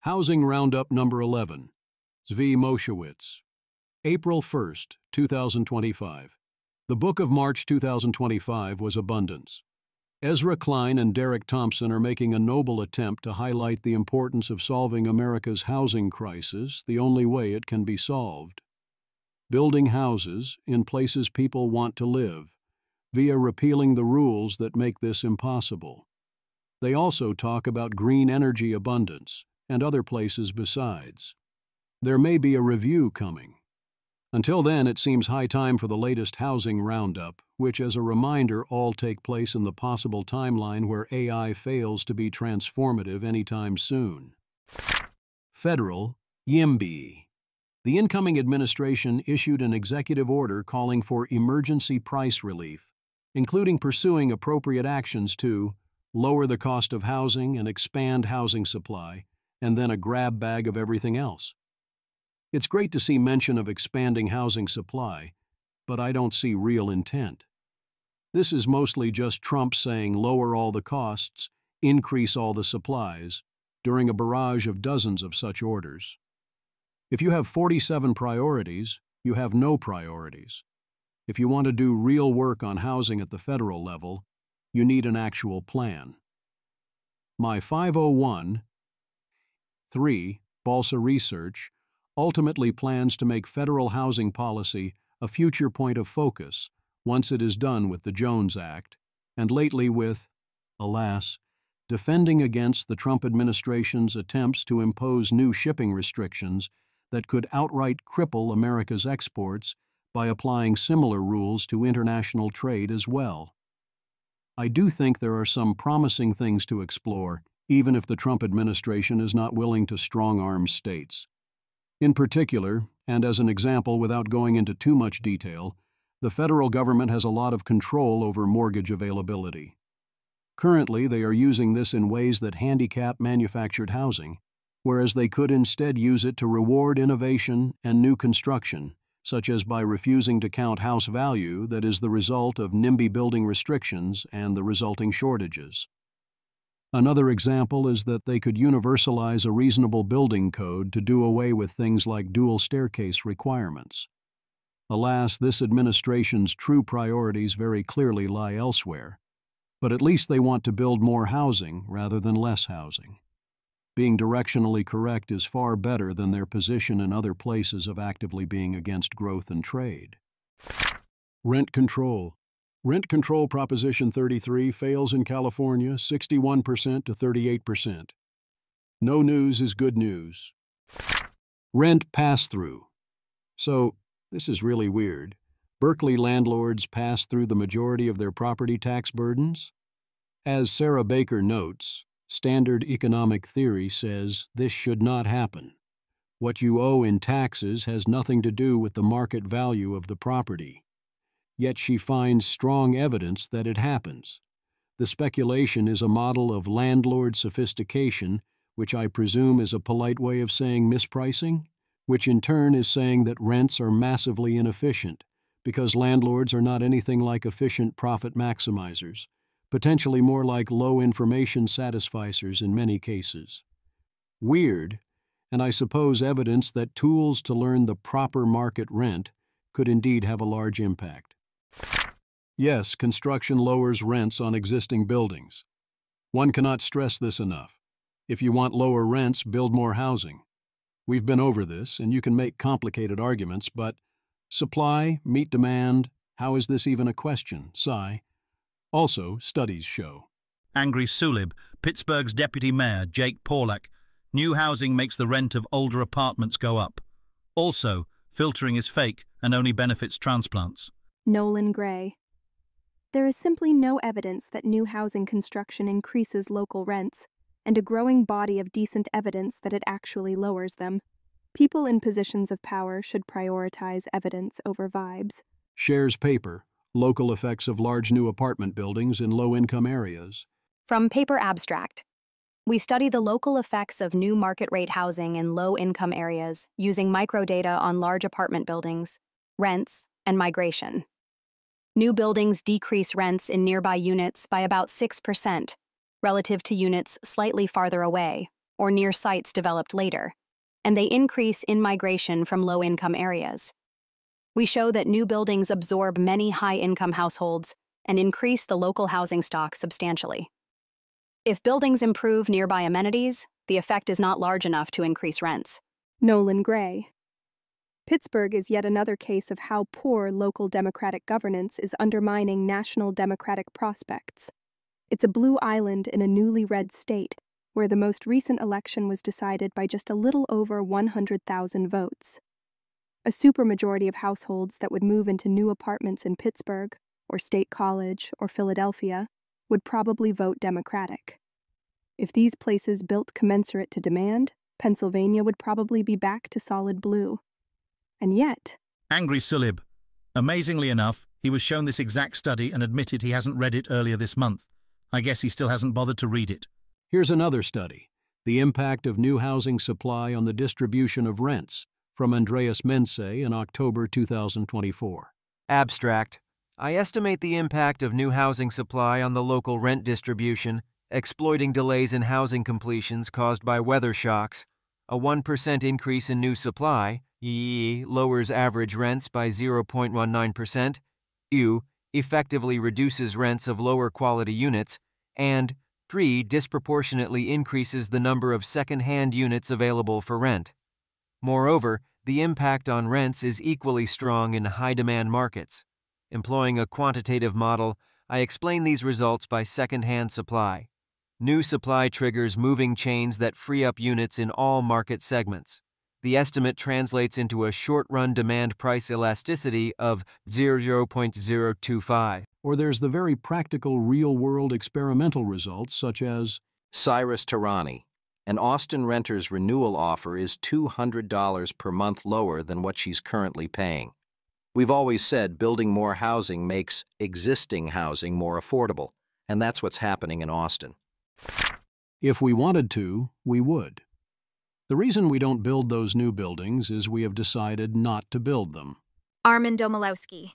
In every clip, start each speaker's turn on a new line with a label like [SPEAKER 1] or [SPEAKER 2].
[SPEAKER 1] Housing Roundup number 11. Zvi Moshewitz. April 1st, 2025. The book of March 2025 was Abundance. Ezra Klein and Derek Thompson are making a noble attempt to highlight the importance of solving America's housing crisis the only way it can be solved. Building houses in places people want to live, via repealing the rules that make this impossible. They also talk about green energy abundance and other places besides. There may be a review coming. Until then, it seems high time for the latest Housing Roundup, which, as a reminder, all take place in the possible timeline where AI fails to be transformative anytime soon. Federal, YIMBY. The incoming administration issued an executive order calling for emergency price relief, including pursuing appropriate actions to lower the cost of housing and expand housing supply, and then a grab bag of everything else. It's great to see mention of expanding housing supply, but I don't see real intent. This is mostly just Trump saying lower all the costs, increase all the supplies, during a barrage of dozens of such orders. If you have 47 priorities, you have no priorities. If you want to do real work on housing at the federal level, you need an actual plan. My 501(3) Balsa Research ultimately plans to make federal housing policy a future point of focus once it is done with the Jones Act, and lately with, alas, defending against the Trump administration's attempts to impose new shipping restrictions that could outright cripple America's exports by applying similar rules to international trade as well. I do think there are some promising things to explore, even if the Trump administration is not willing to strong-arm states. In particular, and as an example without going into too much detail, the federal government has a lot of control over mortgage availability. Currently, they are using this in ways that handicap manufactured housing, whereas they could instead use it to reward innovation and new construction, such as by refusing to count house value that is the result of NIMBY building restrictions and the resulting shortages. Another example is that they could universalize a reasonable building code to do away with things like dual staircase requirements. Alas, this administration's true priorities very clearly lie elsewhere, but at least they want to build more housing rather than less housing. Being directionally correct is far better than their position in other places of actively being against growth and trade. Rent control. Rent control Proposition 33 fails in California 61% to 38%. No news is good news. Rent pass-through. So, this is really weird. Berkeley landlords pass through the majority of their property tax burdens? As Sarah Baker notes, standard economic theory says this should not happen. What you owe in taxes has nothing to do with the market value of the property. Yet she finds strong evidence that it happens. The speculation is a model of landlord sophistication, which I presume is a polite way of saying mispricing, which in turn is saying that rents are massively inefficient, because landlords are not anything like efficient profit maximizers, potentially more like low-information satisficers in many cases. Weird, and I suppose evidence that tools to learn the proper market rent could indeed have a large impact. Yes, construction lowers rents on existing buildings. One cannot stress this enough. If you want lower rents, build more housing. We've been over this, and you can make complicated arguments, but supply, meet demand, how is this even a question, sigh? Also, studies show.
[SPEAKER 2] Angry Sulib, Pittsburgh's deputy mayor, Jake Paulak. New housing makes the rent of older apartments go up. Also, filtering is fake and only benefits transplants.
[SPEAKER 3] Nolan Gray. There is simply no evidence that new housing construction increases local rents, and a growing body of decent evidence that it actually lowers them. People in positions of power should prioritize evidence over vibes.
[SPEAKER 1] Shares paper. Local effects of large new apartment buildings in low-income areas.
[SPEAKER 4] From Paper Abstract. We study the local effects of new market-rate housing in low-income areas using microdata on large apartment buildings, rents, and migration. New buildings decrease rents in nearby units by about 6%, relative to units slightly farther away, or near sites developed later, and they increase in-migration from low-income areas. We show that new buildings absorb many high-income households and increase the local housing stock substantially. If buildings improve nearby amenities, the effect is not large enough to increase rents.
[SPEAKER 3] Nolan Gray. Pittsburgh is yet another case of how poor local Democratic governance is undermining national Democratic prospects. It's a blue island in a newly red state, where the most recent election was decided by just a little over 100,000 votes. A supermajority of households that would move into new apartments in Pittsburgh, or State College, or Philadelphia, would probably vote Democratic. If these places built commensurate to demand, Pennsylvania would probably be back to solid blue. And yet...
[SPEAKER 2] Angry Sulib. Amazingly enough, he was shown this exact study and admitted he hasn't read it earlier this month. I guess he still hasn't bothered to read it.
[SPEAKER 1] Here's another study, The Impact of New Housing Supply on the Distribution of Rents, from Andreas Mense in October 2024.
[SPEAKER 5] Abstract. I estimate the impact of new housing supply on the local rent distribution, exploiting delays in housing completions caused by weather shocks. A 1% increase in new supply, lowers average rents by 0.19%, effectively reduces rents of lower quality units, and 3. disproportionately increases the number of second-hand units available for rent. Moreover, the impact on rents is equally strong in high-demand markets. Employing a quantitative model, I explain these results by second-hand supply. New supply triggers moving chains that free up units in all market segments. The estimate translates into a short-run demand price elasticity of 0.025.
[SPEAKER 1] Or there's the very practical real-world experimental results, such as
[SPEAKER 6] Cyrus Tarani. An Austin renter's renewal offer is $200 per month lower than what she's currently paying. We've always said building more housing makes existing housing more affordable, and that's what's happening in Austin.
[SPEAKER 1] If we wanted to, we would. The reason we don't build those new buildings is we have decided not to build them.
[SPEAKER 7] Armin Domolowski.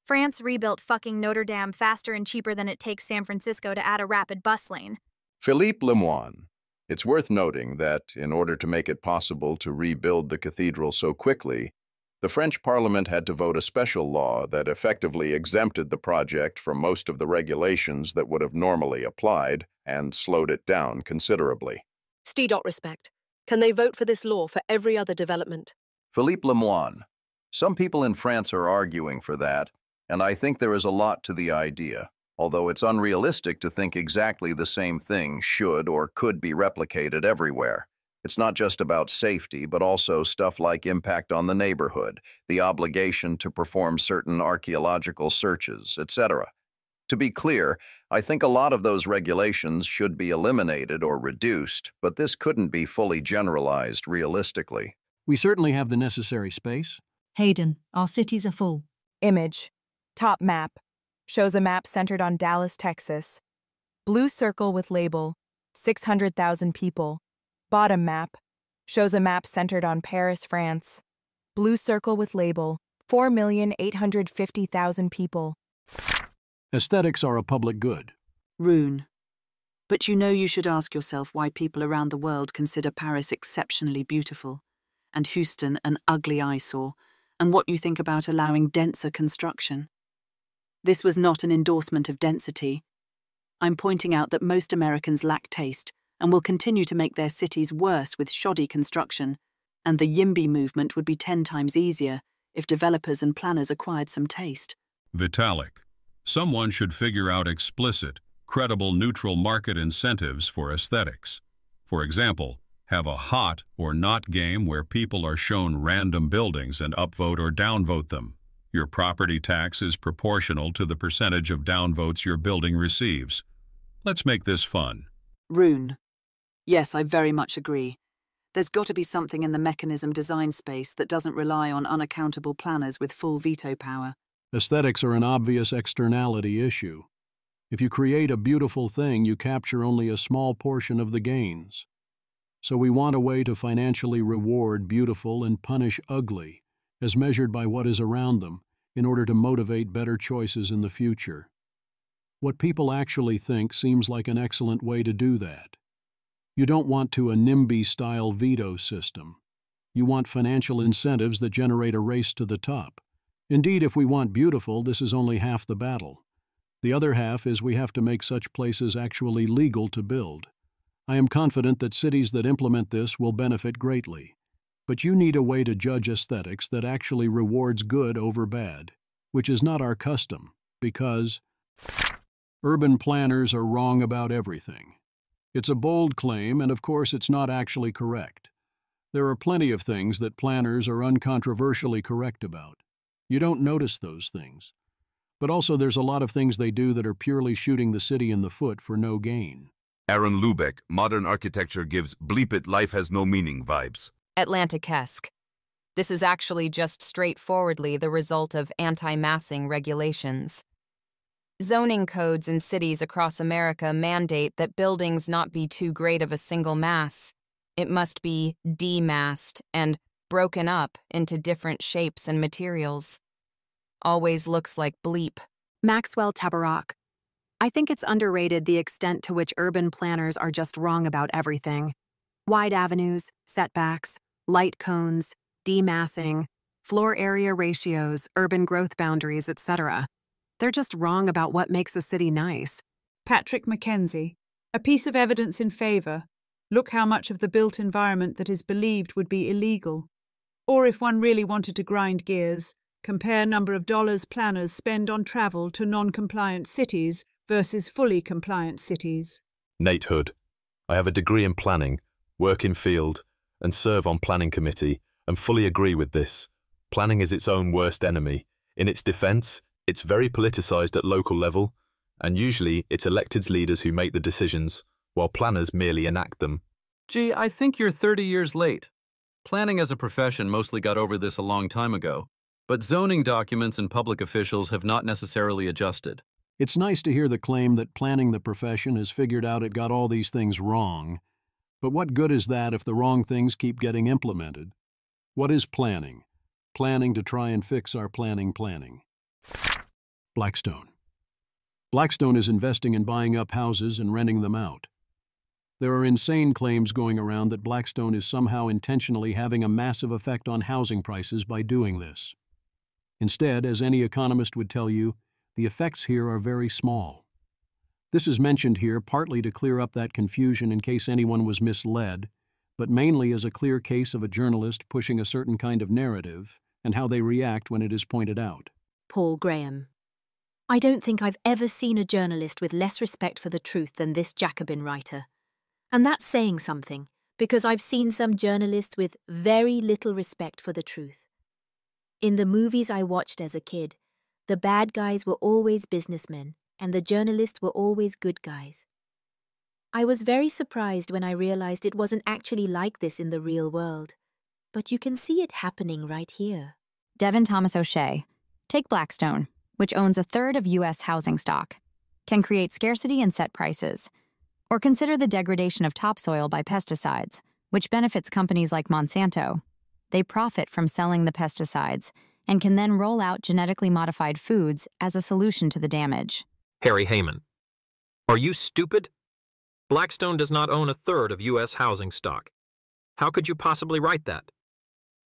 [SPEAKER 7] France rebuilt fucking Notre Dame faster and cheaper than it takes San Francisco to add a rapid bus lane.
[SPEAKER 8] Philippe Lemoine. It's worth noting that, in order to make it possible to rebuild the cathedral so quickly, the French Parliament had to vote a special law that effectively exempted the project from most of the regulations that would have normally applied and slowed it down considerably.
[SPEAKER 9] Respect. Can they vote for this law for every other development?
[SPEAKER 8] Philippe Lemoine. Some people in France are arguing for that, and I think there is a lot to the idea, although it's unrealistic to think exactly the same thing should or could be replicated everywhere. It's not just about safety, but also stuff like impact on the neighborhood, the obligation to perform certain archaeological searches, etc. To be clear, I think a lot of those regulations should be eliminated or reduced, but this couldn't be fully generalized realistically.
[SPEAKER 1] We certainly have the necessary space.
[SPEAKER 10] Hayden, our cities are full.
[SPEAKER 11] Image. Top map. Shows a map centered on Dallas, Texas. Blue circle with label, 600,000 people. Bottom map. Shows a map centered on Paris, France. Blue circle with label, 4,850,000 people.
[SPEAKER 1] Aesthetics are a public good.
[SPEAKER 10] Rune. But you should ask yourself why people around the world consider Paris exceptionally beautiful, and Houston an ugly eyesore, and what you think about allowing denser construction. This was not an endorsement of density. I'm pointing out that most Americans lack taste and will continue to make their cities worse with shoddy construction, and the YIMBY movement would be 10 times easier if developers and planners acquired some taste.
[SPEAKER 12] Vitalik. Someone should figure out explicit, credible neutral market incentives for aesthetics. For example, have a hot or not game where people are shown random buildings and upvote or downvote them. Your property tax is proportional to the percentage of downvotes your building receives. Let's make this fun.
[SPEAKER 10] Rune. Yes, I very much agree. There's got to be something in the mechanism design space that doesn't rely on unaccountable planners with full veto power.
[SPEAKER 1] Aesthetics are an obvious externality issue. If you create a beautiful thing, you capture only a small portion of the gains. So we want a way to financially reward beautiful and punish ugly, as measured by what is around them, in order to motivate better choices in the future. What people actually think seems like an excellent way to do that. You don't want to a NIMBY-style veto system. You want financial incentives that generate a race to the top. Indeed, if we want beautiful, this is only half the battle. The other half is we have to make such places actually legal to build. I am confident that cities that implement this will benefit greatly. But you need a way to judge aesthetics that actually rewards good over bad, which is not our custom, because urban planners are wrong about everything. It's a bold claim, and of course it's not actually correct. There are plenty of things that planners are uncontroversially correct about. You don't notice those things. But also there's a lot of things they do that are purely shooting the city in the foot for no gain.
[SPEAKER 13] Aaron Lubeck, modern architecture gives bleep it, life has no meaning vibes.
[SPEAKER 14] Atlantic-esque. This is actually just straightforwardly the result of anti-massing regulations. Zoning codes in cities across America mandate that buildings not be too great of a single mass. It must be demassed and broken up into different shapes and materials. Always looks like bleep.
[SPEAKER 4] Maxwell Tabarrok. I think it's underrated the extent to which urban planners are just wrong about everything. Wide avenues, setbacks, light cones, demassing, floor area ratios, urban growth boundaries, etc. They're just wrong about what makes a city nice.
[SPEAKER 15] Patrick Mackenzie. A piece of evidence in favor. Look how much of the built environment that is believed would be illegal. Or if one really wanted to grind gears, compare number of dollars planners spend on travel to non-compliant cities versus fully compliant cities.
[SPEAKER 16] Nate Hood. I have a degree in planning, work in field, and serve on planning committee, and fully agree with this. Planning is its own worst enemy. In its defense, it's very politicized at local level, and usually it's elected leaders who make the decisions, while planners merely enact them.
[SPEAKER 17] Gee, I think you're 30 years late. Planning as a profession mostly got over this a long time ago, but zoning documents and public officials have not necessarily adjusted.
[SPEAKER 1] It's nice to hear the claim that planning the profession has figured out it got all these things wrong. But what good is that if the wrong things keep getting implemented? What is planning? Planning to try and fix our planning. Blackstone. Blackstone is investing in buying up houses and renting them out. There are insane claims going around that Blackstone is somehow intentionally having a massive effect on housing prices by doing this. Instead, as any economist would tell you, the effects here are very small. This is mentioned here partly to clear up that confusion in case anyone was misled, but mainly as a clear case of a journalist pushing a certain kind of narrative and how they react when it is pointed out.
[SPEAKER 18] Paul Graham. I don't think I've ever seen a journalist with less respect for the truth than this Jacobin writer. And that's saying something, because I've seen some journalists with very little respect for the truth. In the movies I watched as a kid, the bad guys were always businessmen, and the journalists were always good guys. I was very surprised when I realized it wasn't actually like this in the real world. But you can see it happening right here.
[SPEAKER 4] Devin Thomas O'Shea. Take Blackstone, which owns a third of U.S. housing stock, can create scarcity and set prices. Or consider the degradation of topsoil by pesticides, which benefits companies like Monsanto. They profit from selling the pesticides and can then roll out genetically modified foods as a solution to the damage.
[SPEAKER 19] Harry Heyman. Are you stupid? Blackstone does not own a third of U.S. housing stock. How could you possibly write that?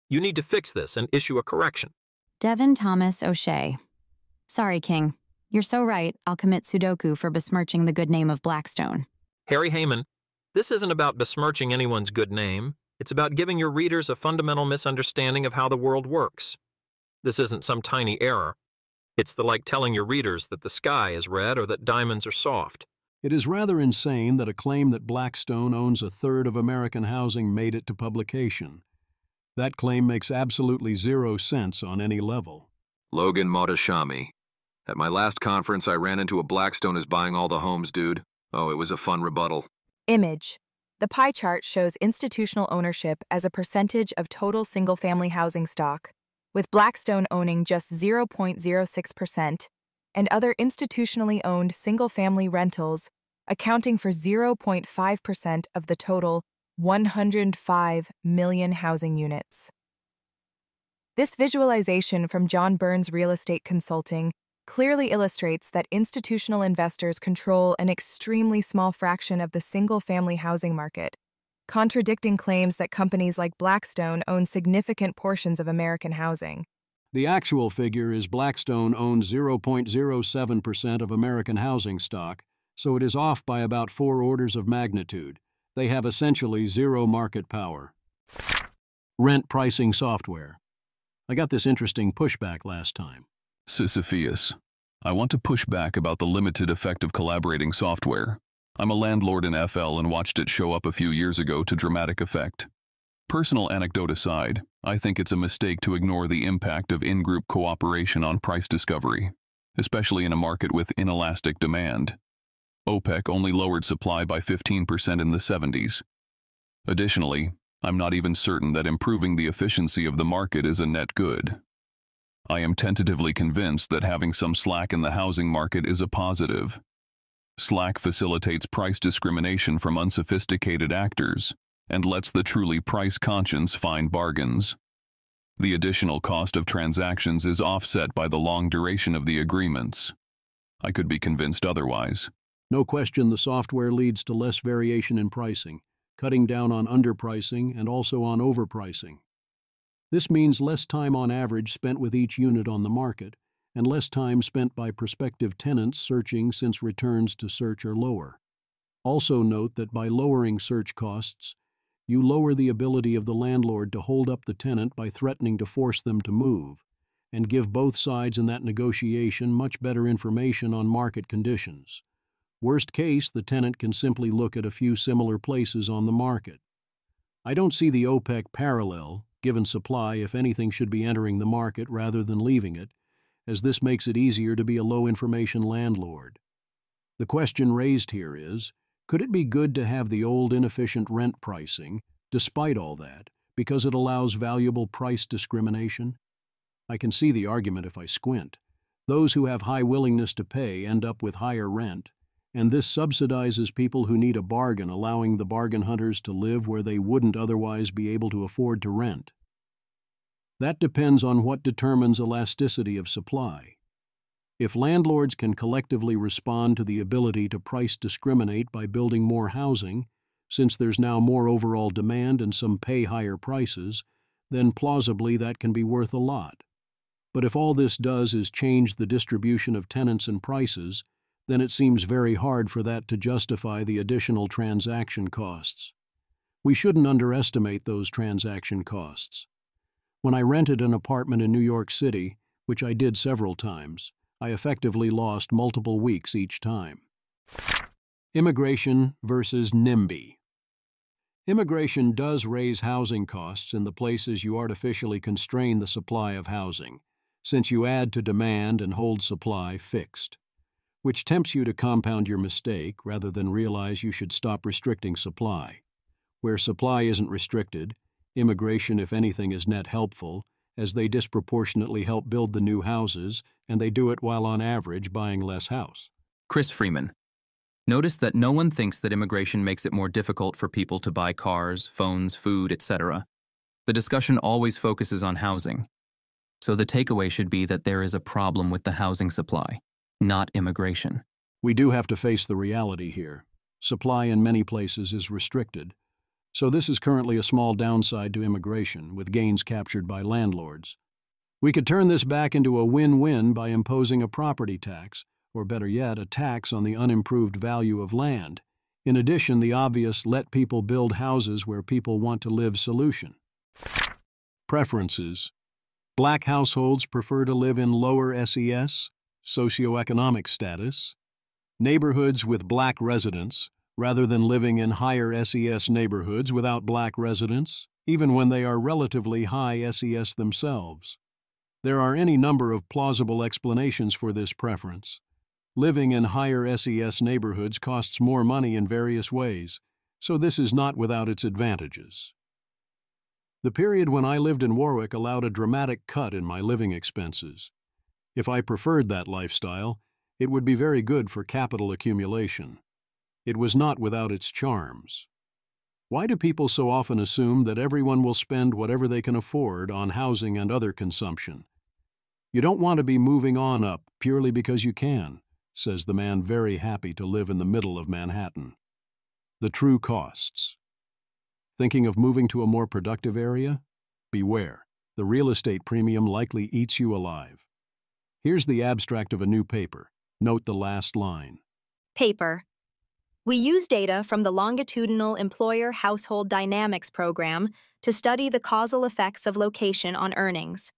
[SPEAKER 19] You need to fix this and issue a correction.
[SPEAKER 4] Devin Thomas O'Shea. Sorry, King. You're so right, I'll commit Sudoku for besmirching the good name of Blackstone.
[SPEAKER 19] Harry Heyman, this isn't about besmirching anyone's good name. It's about giving your readers a fundamental misunderstanding of how the world works. This isn't some tiny error. It's like telling your readers that the sky is red or that diamonds are soft.
[SPEAKER 1] It is rather insane that a claim that Blackstone owns a third of American housing made it to publication. That claim makes absolutely zero sense on any level.
[SPEAKER 20] Logan Mohtashami. At my last conference, I ran into a Blackstone is buying all the homes dude. Oh, it was a fun rebuttal.
[SPEAKER 11] Image. The pie chart shows institutional ownership as a percentage of total single-family housing stock, with Blackstone owning just 0.06% and other institutionally owned single-family rentals accounting for 0.5% of the total 105 million housing units. This visualization from John Burns Real Estate Consulting clearly illustrates that institutional investors control an extremely small fraction of the single-family housing market, contradicting claims that companies like Blackstone own significant portions of American housing.
[SPEAKER 1] The actual figure is Blackstone owns 0.07% of American housing stock, so it is off by about 4 orders of magnitude. They have essentially zero market power. Rent pricing software. I got this interesting pushback last time.
[SPEAKER 21] Sisypheus, I want to push back about the limited effect of collaborating software. I'm a landlord in FL and watched it show up a few years ago to dramatic effect. Personal anecdote aside, I think it's a mistake to ignore the impact of in-group cooperation on price discovery, especially in a market with inelastic demand. OPEC only lowered supply by 15% in the 70s. Additionally, I'm not even certain that improving the efficiency of the market is a net good. I am tentatively convinced that having some slack in the housing market is a positive. Slack facilitates price discrimination from unsophisticated actors and lets the truly price-conscious find bargains. The additional cost of transactions is offset by the long duration of the agreements. I could be convinced otherwise.
[SPEAKER 1] No question the software leads to less variation in pricing, cutting down on underpricing and also on overpricing. This means less time on average spent with each unit on the market, and less time spent by prospective tenants searching since returns to search are lower. Also note that by lowering search costs, you lower the ability of the landlord to hold up the tenant by threatening to force them to move, and give both sides in that negotiation much better information on market conditions. Worst case, the tenant can simply look at a few similar places on the market. I don't see the OPEC parallel. Given supply, if anything, should be entering the market rather than leaving it, as this makes it easier to be a low-information landlord. The question raised here is, could it be good to have the old inefficient rent pricing, despite all that, because it allows valuable price discrimination? I can see the argument if I squint. Those who have high willingness to pay end up with higher rent, and this subsidizes people who need a bargain, allowing the bargain hunters to live where they wouldn't otherwise be able to afford to rent. That depends on what determines elasticity of supply. If landlords can collectively respond to the ability to price discriminate by building more housing, since there's now more overall demand and some pay higher prices, then plausibly that can be worth a lot. But if all this does is change the distribution of tenants and prices, then it seems very hard for that to justify the additional transaction costs. We shouldn't underestimate those transaction costs. When I rented an apartment in New York City, which I did several times, I effectively lost multiple weeks each time. Immigration versus NIMBY. Immigration does raise housing costs in the places you artificially constrain the supply of housing, since you add to demand and hold supply fixed, which tempts you to compound your mistake rather than realize you should stop restricting supply. Where supply isn't restricted, immigration, if anything, is net helpful, as they disproportionately help build the new houses, and they do it while on average buying less house.
[SPEAKER 22] Chris Freeman. Notice that no one thinks that immigration makes it more difficult for people to buy cars, phones, food, etc. The discussion always focuses on housing. So the takeaway should be that there is a problem with the housing supply, not immigration.
[SPEAKER 1] We do have to face the reality here. Supply in many places is restricted. So this is currently a small downside to immigration, with gains captured by landlords. We could turn this back into a win-win by imposing a property tax, or better yet, a tax on the unimproved value of land. In addition, the obvious let people build houses where people want to live solution. Preferences. Black households prefer to live in lower SES, socioeconomic status, neighborhoods with black residents, rather than living in higher SES neighborhoods without black residents, even when they are relatively high SES themselves. There are any number of plausible explanations for this preference. Living in higher SES neighborhoods costs more money in various ways, so this is not without its advantages. The period when I lived in Warwick allowed a dramatic cut in my living expenses. If I preferred that lifestyle, it would be very good for capital accumulation. It was not without its charms. Why do people so often assume that everyone will spend whatever they can afford on housing and other consumption? You don't want to be moving on up purely because you can, says the man very happy to live in the middle of Manhattan. The true costs. Thinking of moving to a more productive area? Beware, the real estate premium likely eats you alive. Here's the abstract of a new paper. Note the last line.
[SPEAKER 4] Paper. We use data from the Longitudinal Employer Household Dynamics program to study the causal effects of location on earnings.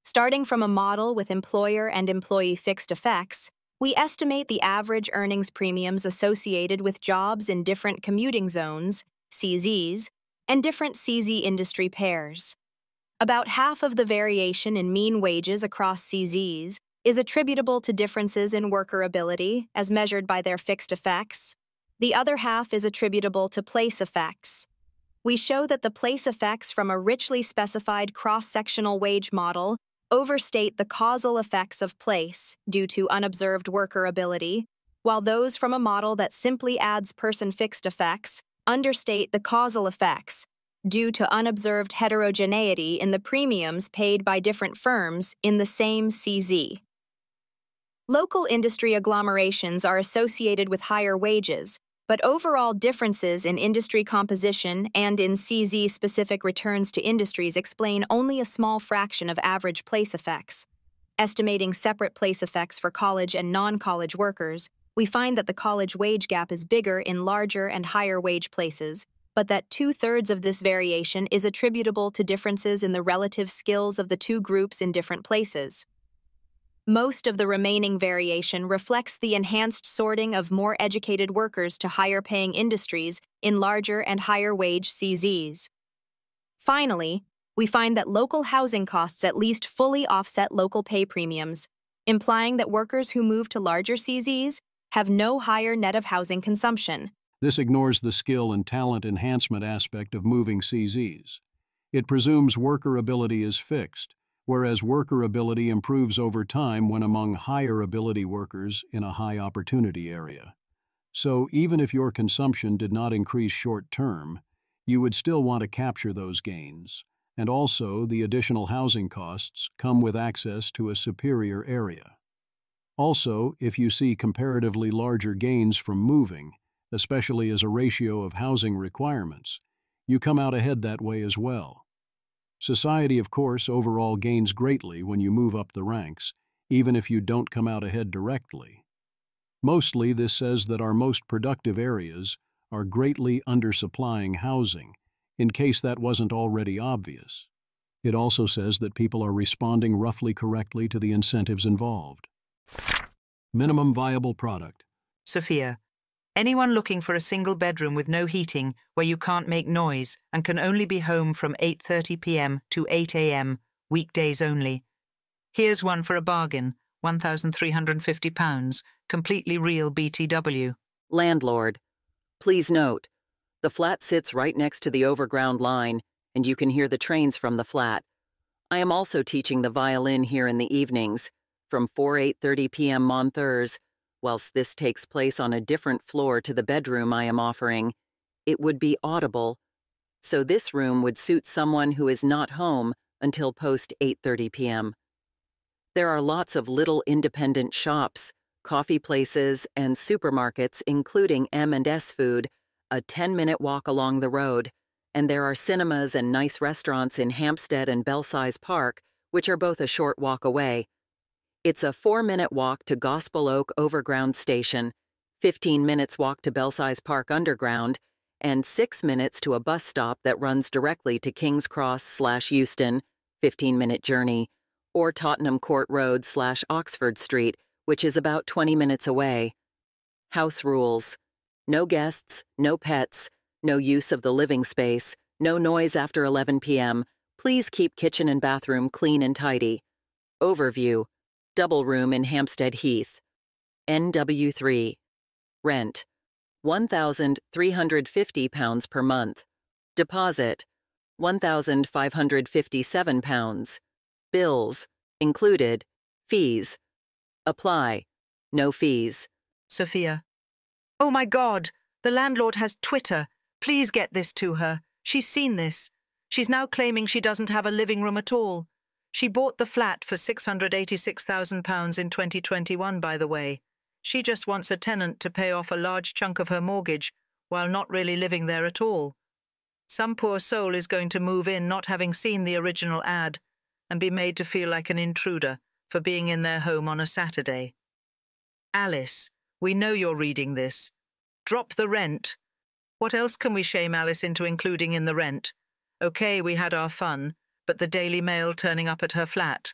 [SPEAKER 4] Starting from a model with employer and employee fixed effects, we estimate the average earnings premiums associated with jobs in different commuting zones, CZs, and different CZ industry pairs. About half of the variation in mean wages across CZs is attributable to differences in worker ability as measured by their fixed effects. The other half is attributable to place effects. We show that the place effects from a richly specified cross-sectional wage model overstate the causal effects of place due to unobserved worker ability, while those from a model that simply adds person fixed effects understate the causal effects due to unobserved heterogeneity in the premiums paid by different firms in the same CZ. Local industry agglomerations are associated with higher wages, but overall differences in industry composition and in CZ-specific returns to industries explain only a small fraction of average place effects. Estimating separate place effects for college and non-college workers, we find that the college wage gap is bigger in larger and higher wage places, but that 2/3 of this variation is attributable to differences in the relative skills of the two groups in different places. Most of the remaining variation reflects the enhanced sorting of more educated workers to higher-paying industries in larger and higher-wage CZs. Finally, we find that local housing costs at least fully offset local pay premiums, implying that workers who move to larger CZs have no higher net of housing consumption.
[SPEAKER 1] This ignores the skill and talent enhancement aspect of moving CZs. It presumes worker ability is fixed, whereas worker ability improves over time when among higher ability workers in a high opportunity area. So even if your consumption did not increase short term, you would still want to capture those gains, and also the additional housing costs come with access to a superior area. Also, if you see comparatively larger gains from moving, especially as a ratio of housing requirements, you come out ahead that way as well. Society, of course, overall gains greatly when you move up the ranks, even if you don't come out ahead directly. Mostly, this says that our most productive areas are greatly undersupplying housing, in case that wasn't already obvious. It also says that people are responding roughly correctly to the incentives involved. Minimum viable product.
[SPEAKER 2] Sophia, anyone looking for a single bedroom with no heating, where you can't make noise and can only be home from 8:30 p.m. to 8 a.m., weekdays only. Here's one for a bargain, £1,350, completely real BTW.
[SPEAKER 3] Landlord. Please note, the flat sits right next to the overground line, and you can hear the trains from the flat. I am also teaching the violin here in the evenings, from 8:30 p.m. on Thursdays. Whilst this takes place on a different floor to the bedroom I am offering, it would be audible, so this room would suit someone who is not home until post 8:30 p.m. There are lots of little independent shops, coffee places, and supermarkets, including M&S Food, a 10-minute walk along the road, and there are cinemas and nice restaurants in Hampstead and Belsize Park, which are both a short walk away. It's a 4-minute walk to Gospel Oak Overground Station, 15 minutes walk to Belsize Park Underground, and 6 minutes to a bus stop that runs directly to King's Cross/Euston, 15-minute journey, or Tottenham Court Road/Oxford Street, which is about 20 minutes away. House rules. No guests, no pets, no use of the living space, no noise after 11 p.m. Please keep kitchen and bathroom clean and tidy. Overview. Double room in Hampstead Heath. NW3. Rent. £1,350 per month. Deposit. £1,557. Bills. Included. Fees. Apply. No fees.
[SPEAKER 2] Sophia. Oh my God! The landlord has Twitter. Please get this to her. She's seen this. She's now claiming she doesn't have a living room at all. She bought the flat for £686,000 in 2021, by the way. She just wants a tenant to pay off a large chunk of her mortgage while not really living there at all. Some poor soul is going to move in not having seen the original ad and be made to feel like an intruder for being in their home on a Saturday. Alice, we know you're reading this. Drop the rent. What else can we shame Alice into including in the rent? Okay, we had our fun, but the Daily Mail turning up at her flat.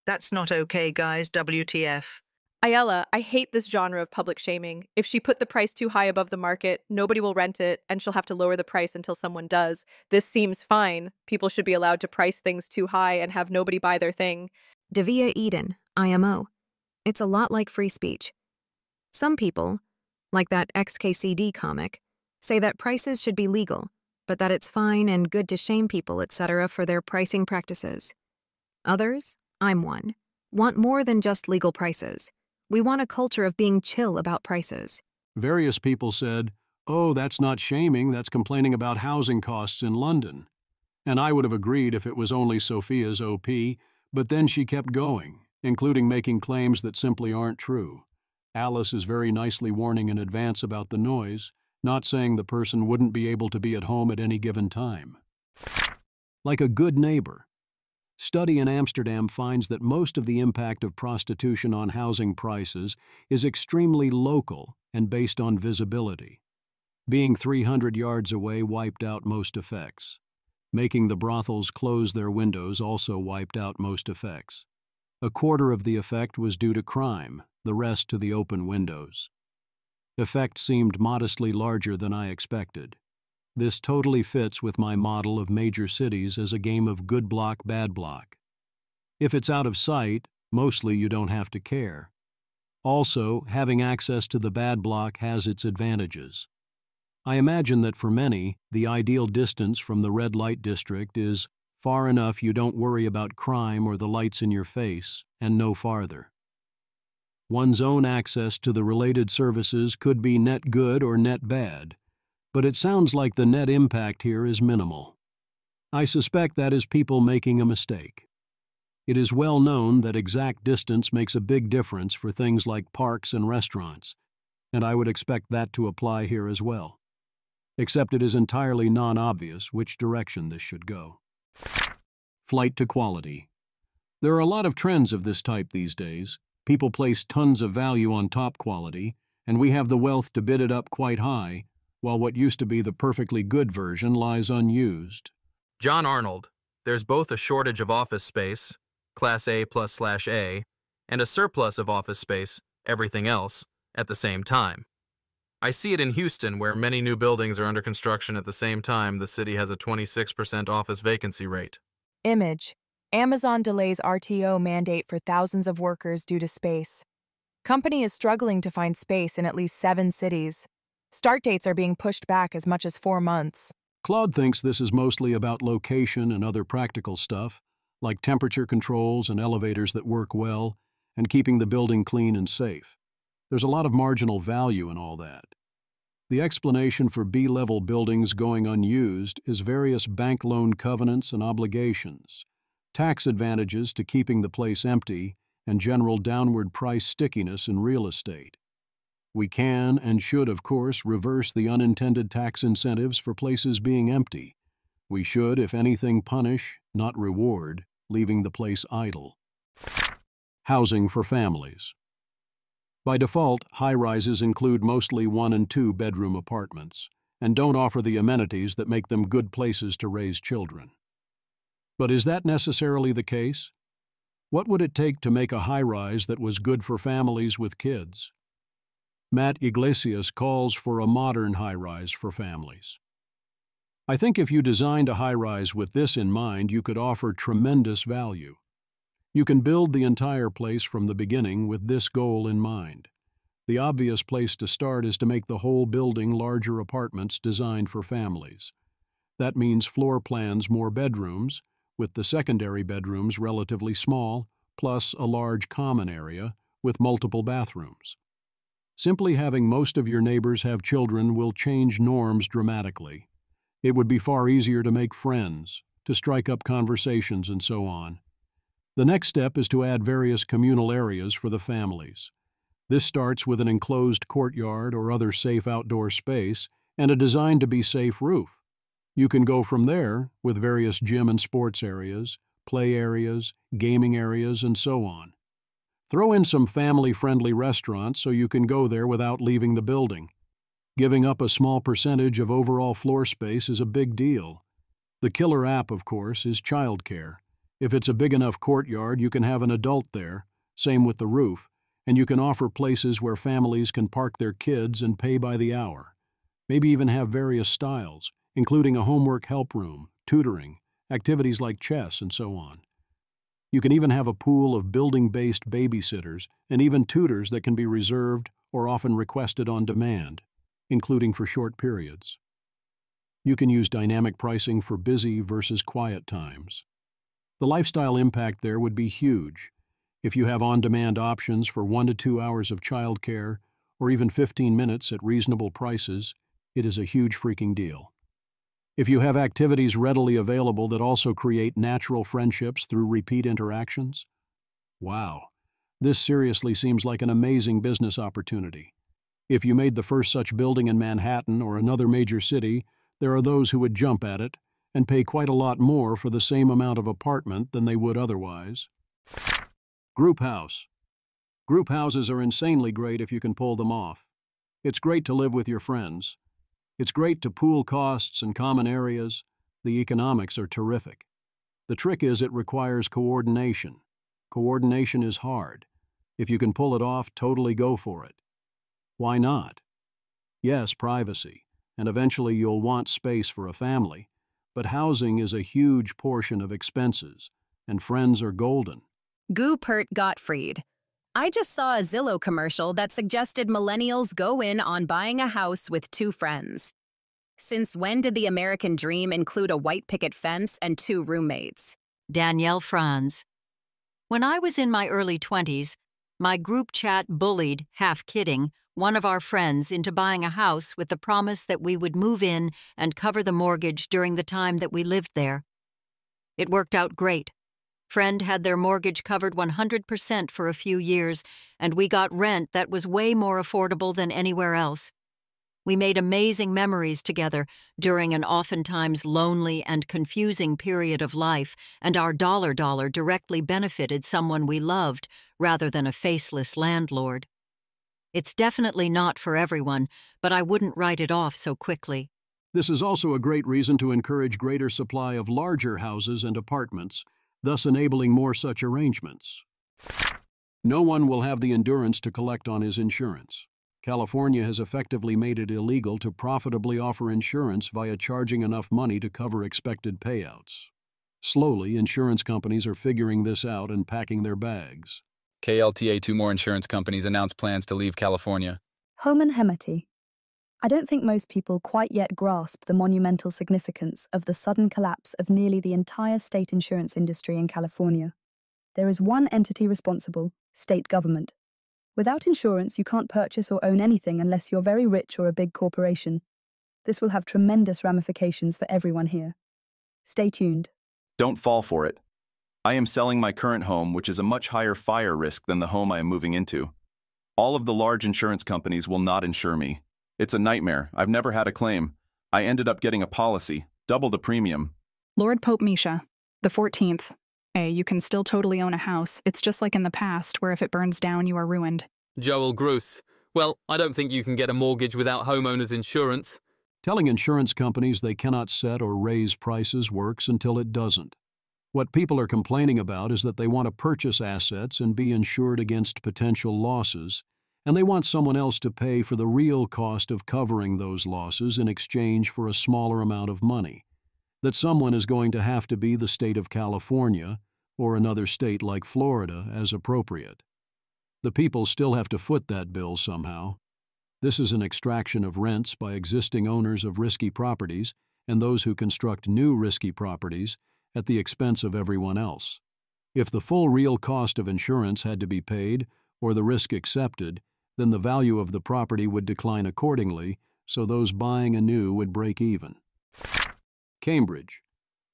[SPEAKER 2] That's not okay, guys, WTF.
[SPEAKER 5] Ayala, I hate this genre of public shaming. If she put the price too high above the market, nobody will rent it, and she'll have to lower the price until someone does. This seems fine. People should be allowed to price things too high and have nobody buy their thing.
[SPEAKER 4] Davia Eden, IMO. It's a lot like free speech. Some people, like that XKCD comic, say that prices should be legal, but that it's fine and good to shame people, etc., for their pricing practices. Others, I'm one, want more than just legal prices. We want a culture of being chill about prices.
[SPEAKER 1] Various people said, "Oh, that's not shaming, that's complaining about housing costs in London." And I would have agreed if it was only Sophia's OP, but then she kept going, including making claims that simply aren't true. Alice is very nicely warning in advance about the noise, not saying the person wouldn't be able to be at home at any given time. Like a good neighbor. Study in Amsterdam finds that most of the impact of prostitution on housing prices is extremely local and based on visibility. Being 300 yards away wiped out most effects. Making the brothels close their windows also wiped out most effects. A quarter of the effect was due to crime, the rest to the open windows. Effect seemed modestly larger than I expected. This totally fits with my model of major cities as a game of good block, bad block. If it's out of sight, mostly you don't have to care. Also, having access to the bad block has its advantages. I imagine that for many, the ideal distance from the red light district is far enough you don't worry about crime or the lights in your face, and no farther. One's own access to the related services could be net good or net bad, but it sounds like the net impact here is minimal. I suspect that is people making a mistake. It is well known that exact distance makes a big difference for things like parks and restaurants, and I would expect that to apply here as well. Except it is entirely non-obvious which direction this should go. Flight to quality. There are a lot of trends of this type these days. People place tons of value on top quality, and we have the wealth to bid it up quite high, while what used to be the perfectly good version lies unused.
[SPEAKER 19] John Arnold, there's both a shortage of office space, Class A+/A, and a surplus of office space, everything else, at the same time. I see it in Houston, where many new buildings are under construction at the same time the city has a 26% office vacancy rate.
[SPEAKER 11] Image. Amazon delays RTO mandate for thousands of workers due to space. Company is struggling to find space in at least 7 cities. Start dates are being pushed back as much as 4 months.
[SPEAKER 1] Claude thinks this is mostly about location and other practical stuff, like temperature controls and elevators that work well, and keeping the building clean and safe. There's a lot of marginal value in all that. The explanation for B-level buildings going unused is various bank loan covenants and obligations, tax advantages to keeping the place empty, and general downward price stickiness in real estate. We can and should, of course, reverse the unintended tax incentives for places being empty. We should, if anything, punish, not reward, leaving the place idle. Housing for families. By default, high-rises include mostly 1- and 2-bedroom apartments, and don't offer the amenities that make them good places to raise children. But is that necessarily the case? What would it take to make a high-rise that was good for families with kids? Matt Iglesias calls for a modern high-rise for families. I think if you designed a high-rise with this in mind, you could offer tremendous value. You can build the entire place from the beginning with this goal in mind. The obvious place to start is to make the whole building larger apartments designed for families. That means floor plans more bedrooms, with the secondary bedrooms relatively small, plus a large common area with multiple bathrooms. Simply having most of your neighbors have children will change norms dramatically. It would be far easier to make friends, to strike up conversations and so on. The next step is to add various communal areas for the families. This starts with an enclosed courtyard or other safe outdoor space and a designed-to-be-safe roof. You can go from there with various gym and sports areas, play areas, gaming areas, and so on. Throw in some family-friendly restaurants so you can go there without leaving the building. Giving up a small percentage of overall floor space is a big deal. The killer app, of course, is childcare. If it's a big enough courtyard, you can have an adult there, same with the roof, and you can offer places where families can park their kids and pay by the hour. Maybe even have various styles, including a homework help room, tutoring, activities like chess, and so on. You can even have a pool of building-based babysitters and even tutors that can be reserved or often requested on demand, including for short periods. You can use dynamic pricing for busy versus quiet times. The lifestyle impact there would be huge. If you have on-demand options for 1 to 2 hours of childcare or even 15 minutes at reasonable prices, it is a huge freaking deal. If you have activities readily available that also create natural friendships through repeat interactions, wow, this seriously seems like an amazing business opportunity. If you made the first such building in Manhattan or another major city, there are those who would jump at it and pay quite a lot more for the same amount of apartment than they would otherwise. Group house. Group houses are insanely great if you can pull them off. It's great to live with your friends. It's great to pool costs and common areas. The economics are terrific. The trick is it requires coordination. Coordination is hard. If you can pull it off, totally go for it. Why not? Yes, privacy, and eventually you'll want space for a family, but housing is a huge portion of expenses, and friends are golden.
[SPEAKER 4] Goopert Gottfried. I just saw a Zillow commercial that suggested millennials go in on buying a house with 2 friends. Since when did the American dream include a white picket fence and 2 roommates?
[SPEAKER 6] Danielle Franz. When I was in my early 20s, my group chat bullied, half kidding, one of our friends into buying a house with the promise that we would move in and cover the mortgage during the time that we lived there. It worked out great. Friend had their mortgage covered 100% for a few years, and we got rent that was way more affordable than anywhere else. We made amazing memories together during an oftentimes lonely and confusing period of life, and our dollar directly benefited someone we loved rather than a faceless landlord. It's definitely not for everyone, but I wouldn't write it off so quickly.
[SPEAKER 1] This is also a great reason to encourage greater supply of larger houses and apartments, thus enabling more such arrangements. No one will have the endurance to collect on his insurance. California has effectively made it illegal to profitably offer insurance via charging enough money to cover expected payouts. Slowly, insurance companies are figuring this out and packing their bags.
[SPEAKER 7] KLTA, 2 more insurance companies announced plans to leave California.
[SPEAKER 23] Homan Hemati. I don't think most people quite yet grasp the monumental significance of the sudden collapse of nearly the entire state insurance industry in California. There is one entity responsible, state government. Without insurance, you can't purchase or own anything unless you're very rich or a big corporation. This will have tremendous ramifications for everyone here. Stay tuned.
[SPEAKER 24] Don't fall for it. I am selling my current home, which is a much higher fire risk than the home I am moving into. All of the large insurance companies will not insure me. It's a nightmare. I've never had a claim. I ended up getting a policy, double the premium.
[SPEAKER 25] Lord Pope Misha, the 14th. You can still totally own a house. It's just like in the past, where if it burns down, you are ruined.
[SPEAKER 17] Joel Gruss. Well, I don't think you can get a mortgage without homeowners insurance.
[SPEAKER 1] Telling insurance companies they cannot set or raise prices works until it doesn't. What people are complaining about is that they want to purchase assets and be insured against potential losses, and they want someone else to pay for the real cost of covering those losses in exchange for a smaller amount of money. That someone is going to have to be the state of California or another state like Florida as appropriate. The people still have to foot that bill somehow. This is an extraction of rents by existing owners of risky properties and those who construct new risky properties at the expense of everyone else. If the full real cost of insurance had to be paid or the risk accepted, then the value of the property would decline accordingly, so those buying anew would break even. Cambridge.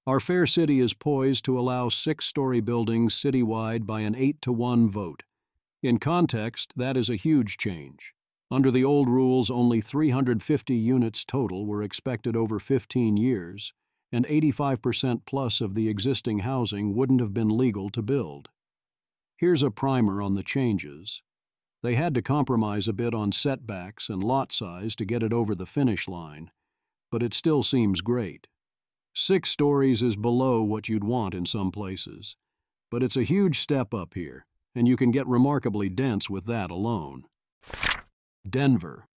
[SPEAKER 1] Our fair city is poised to allow 6-story buildings citywide by an 8-to-1 vote. In context, that is a huge change. Under the old rules, only 350 units total were expected over 15 years, and 85% plus of the existing housing wouldn't have been legal to build. Here's a primer on the changes. They had to compromise a bit on setbacks and lot size to get it over the finish line, but it still seems great. 6 stories is below what you'd want in some places, but it's a huge step up here, and you can get remarkably dense with that alone. Denver.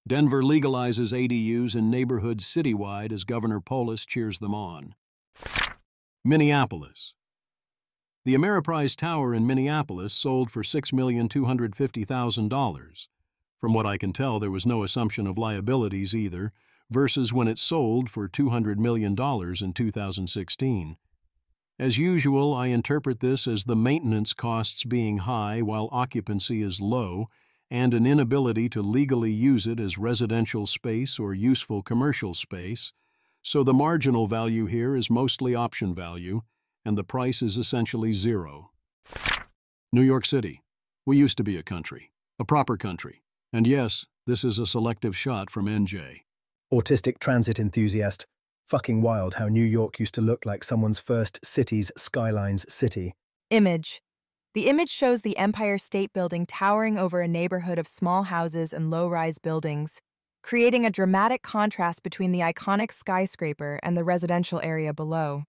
[SPEAKER 1] Denver legalizes ADUs in neighborhoods citywide as Governor Polis cheers them on. Minneapolis. The Ameriprise Tower in Minneapolis sold for $6,250,000. From what I can tell, there was no assumption of liabilities either, versus when it sold for $200 million in 2016. As usual, I interpret this as the maintenance costs being high while occupancy is low, and an inability to legally use it as residential space or useful commercial space, so the marginal value here is mostly option value, and the price is essentially zero. New York City. We used to be a country, a proper country, and yes, this is a selective shot from NJ.
[SPEAKER 8] Autistic transit enthusiast. Fucking wild how New York used to look like someone's first city's skylines city.
[SPEAKER 11] Image. The image shows the Empire State Building towering over a neighborhood of small houses and low-rise buildings, creating a dramatic contrast between the iconic skyscraper and the residential area below.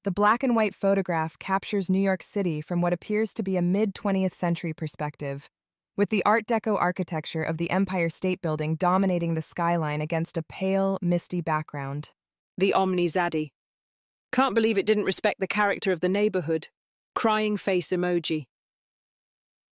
[SPEAKER 11] The black and white photograph captures New York City from what appears to be a mid-20th century perspective, with the Art Deco architecture of the Empire State Building dominating the skyline against a pale, misty background.
[SPEAKER 9] The Omni Zaddy. Can't believe it didn't respect the character of the neighborhood. Crying face emoji.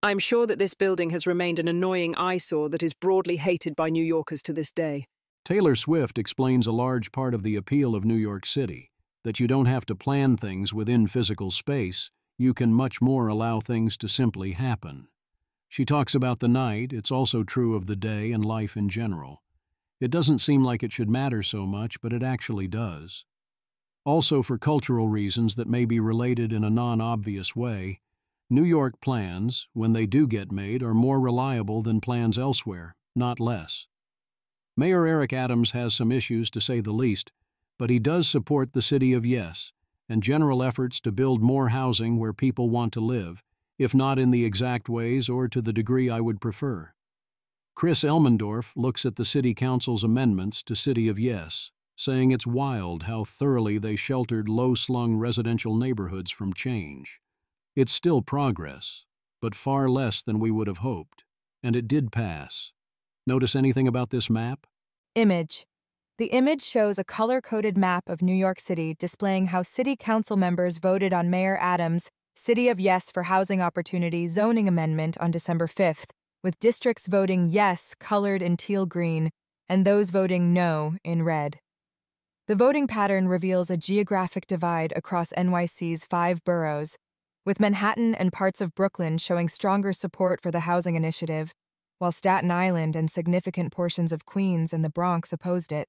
[SPEAKER 9] I'm sure that this building has remained an annoying eyesore that is broadly hated by New Yorkers to this day.
[SPEAKER 1] Taylor Swift explains a large part of the appeal of New York City, that you don't have to plan things within physical space, you can much more allow things to simply happen. She talks about the night, it's also true of the day and life in general. It doesn't seem like it should matter so much, but it actually does. Also, for cultural reasons that may be related in a non-obvious way, New York plans, when they do get made, are more reliable than plans elsewhere, not less. Mayor Eric Adams has some issues, to say the least, but he does support the City of Yes and general efforts to build more housing where people want to live, if not in the exact ways or to the degree I would prefer. Chris Elmendorf looks at the City Council's amendments to City of Yes, saying it's wild how thoroughly they sheltered low-slung residential neighborhoods from change. It's still progress, but far less than we would have hoped, and it did pass. Notice anything about this map?
[SPEAKER 11] Image. The image shows a color-coded map of New York City displaying how City Council members voted on Mayor Adams' City of Yes for Housing Opportunity zoning amendment on December 5th, with districts voting yes colored in teal green and those voting no in red. The voting pattern reveals a geographic divide across NYC's 5 boroughs, with Manhattan and parts of Brooklyn showing stronger support for the housing initiative, while Staten Island and significant portions of Queens and the Bronx opposed it.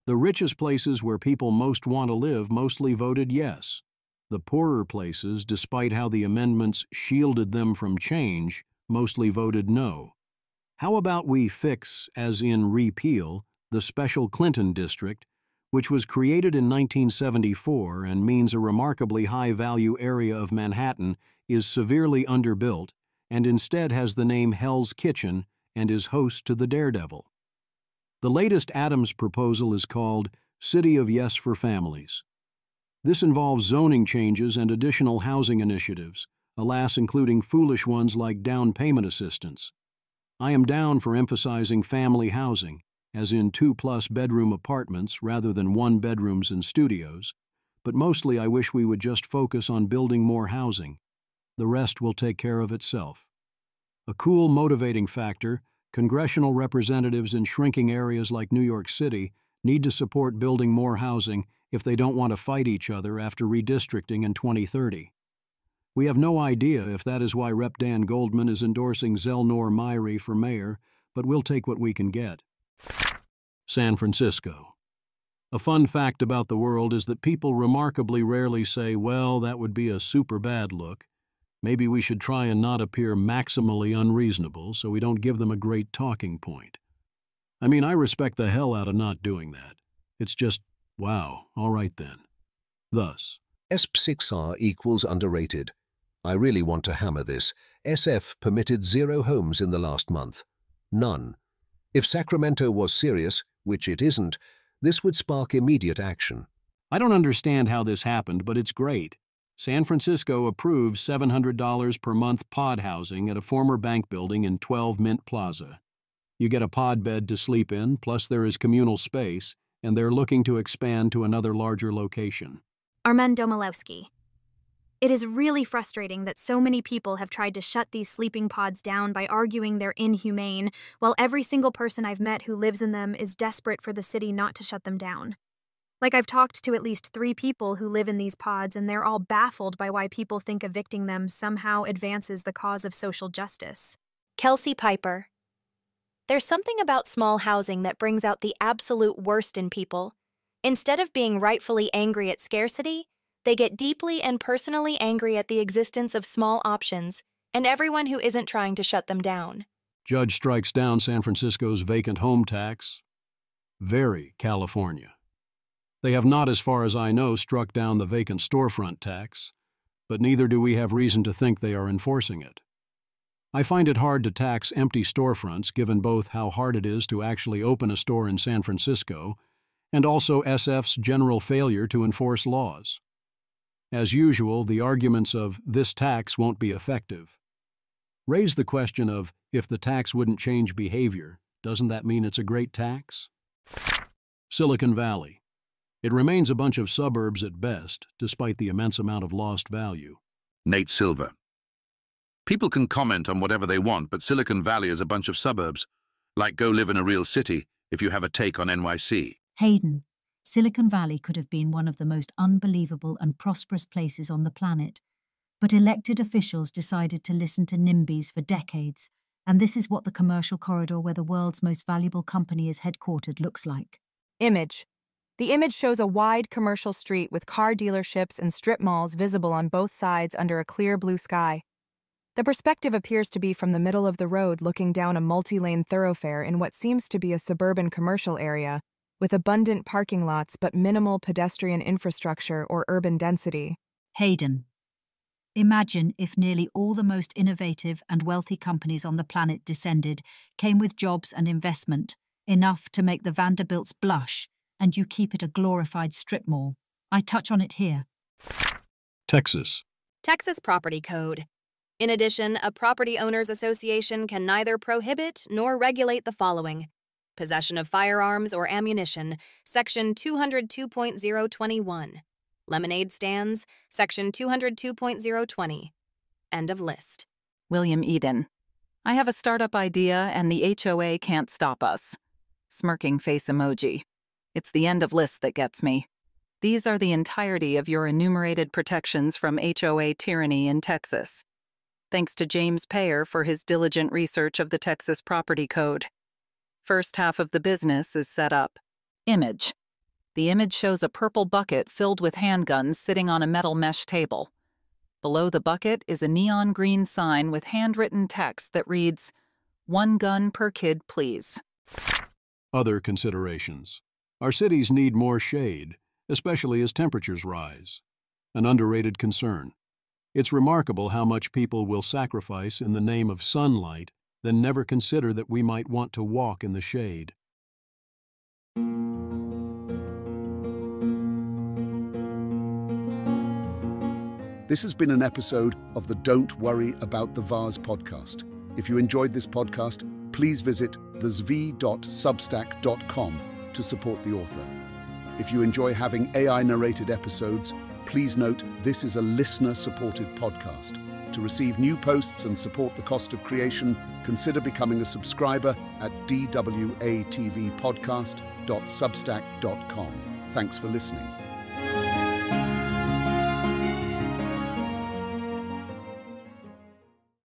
[SPEAKER 1] The richest places where people most want to live mostly voted yes. The poorer places, despite how the amendments shielded them from change, mostly voted no. How about we fix, as in repeal, the special Clinton district, which was created in 1974 and means a remarkably high-value area of Manhattan is severely underbuilt and instead has the name Hell's Kitchen and is host to the Daredevil. The latest Adams proposal is called City of Yes for Families. This involves zoning changes and additional housing initiatives, alas including foolish ones like down payment assistance. I am down for emphasizing family housing, as in 2+ bedroom apartments rather than 1 bedrooms and studios, but mostly I wish we would just focus on building more housing. The rest will take care of itself. A cool motivating factor, congressional representatives in shrinking areas like New York City need to support building more housing if they don't want to fight each other after redistricting in 2030. We have no idea if that is why Rep. Dan Goldman is endorsing Zelnor Myrie for mayor, but we'll take what we can get. San Francisco. A fun fact about the world is that people remarkably rarely say, well, that would be a super bad look. Maybe we should try and not appear maximally unreasonable so we don't give them a great talking point. I mean, I respect the hell out of not doing that. It's just, wow, all right then. Thus,
[SPEAKER 10] ESP6R equals underrated. I really want to hammer this. SF permitted 0 homes in the last month. None. If Sacramento was serious, which it isn't, this would spark immediate action.
[SPEAKER 1] I don't understand how this happened, but it's great. San Francisco approves $700 per month pod housing at a former bank building in 12 Mint Plaza. You get a pod bed to sleep in, plus there is communal space, and they're looking to expand to another larger location.
[SPEAKER 4] Armen Domilowski. It is really frustrating that so many people have tried to shut these sleeping pods down by arguing they're inhumane, while every single person I've met who lives in them is desperate for the city not to shut them down. Like, I've talked to at least 3 people who live in these pods, and they're all baffled by why people think evicting them somehow advances the cause of social justice.
[SPEAKER 12] Kelsey Piper. There's something about small housing that brings out the absolute worst in people. Instead of being rightfully angry at scarcity, they get deeply and personally angry at the existence of small options and everyone who isn't trying to shut them down.
[SPEAKER 1] Judge strikes down San Francisco's vacant home tax. Very California. They have not, as far as I know, struck down the vacant storefront tax, but neither do we have reason to think they are enforcing it. I find it hard to tax empty storefronts, given both how hard it is to actually open a store in San Francisco and also SF's general failure to enforce laws. As usual, the arguments of this tax won't be effective raise the question of, if the tax wouldn't change behavior, doesn't that mean it's a great tax? Silicon Valley. It remains a bunch of suburbs at best, despite the immense amount of lost value.
[SPEAKER 13] Nate Silver. People can comment on whatever they want, but Silicon Valley is a bunch of suburbs. Like, go live in a real city if you have a take on NYC.
[SPEAKER 14] Hayden. Silicon Valley could have been one of the most unbelievable and prosperous places on the planet, but elected officials decided to listen to NIMBYs for decades, and this is what the commercial corridor where the world's most valuable company is headquartered looks like.
[SPEAKER 11] Image. The image shows a wide commercial street with car dealerships and strip malls visible on both sides under a clear blue sky. The perspective appears to be from the middle of the road looking down a multi-lane thoroughfare in what seems to be a suburban commercial area, with abundant parking lots but minimal pedestrian infrastructure or urban density.
[SPEAKER 14] Hayden. Imagine if nearly all the most innovative and wealthy companies on the planet descended, came with jobs and investment, enough to make the Vanderbilts blush, and you keep it a glorified strip mall. I touch on it here.
[SPEAKER 1] Texas.
[SPEAKER 15] Texas Property Code. In addition, a property owners association can neither prohibit nor regulate the following: possession of firearms or ammunition, Section 202.021. Lemonade stands, Section 202.020. End of list.
[SPEAKER 3] William Eden. I have a startup idea and the HOA can't stop us. Smirking face emoji. It's the end of list that gets me. These are the entirety of your enumerated protections from HOA tyranny in Texas. Thanks to James Payer for his diligent research of the Texas Property Code. First half of the business is set up. Image. The image shows a purple bucket filled with handguns sitting on a metal mesh table. Below the bucket is a neon green sign with handwritten text that reads, "One gun per kid, please."
[SPEAKER 1] Other considerations. Our cities need more shade, especially as temperatures rise. An underrated concern. It's remarkable how much people will sacrifice in the name of sunlight, then never consider that we might want to walk in the shade.
[SPEAKER 26] This has been an episode of the Don't Worry About the Vase podcast. If you enjoyed this podcast, please visit thezv.substack.com to support the author. If you enjoy having AI-narrated episodes, please note this is a listener-supported podcast. To receive new posts and support the cost of creation, consider becoming a subscriber at dwatvpodcast.substack.com. Thanks for listening.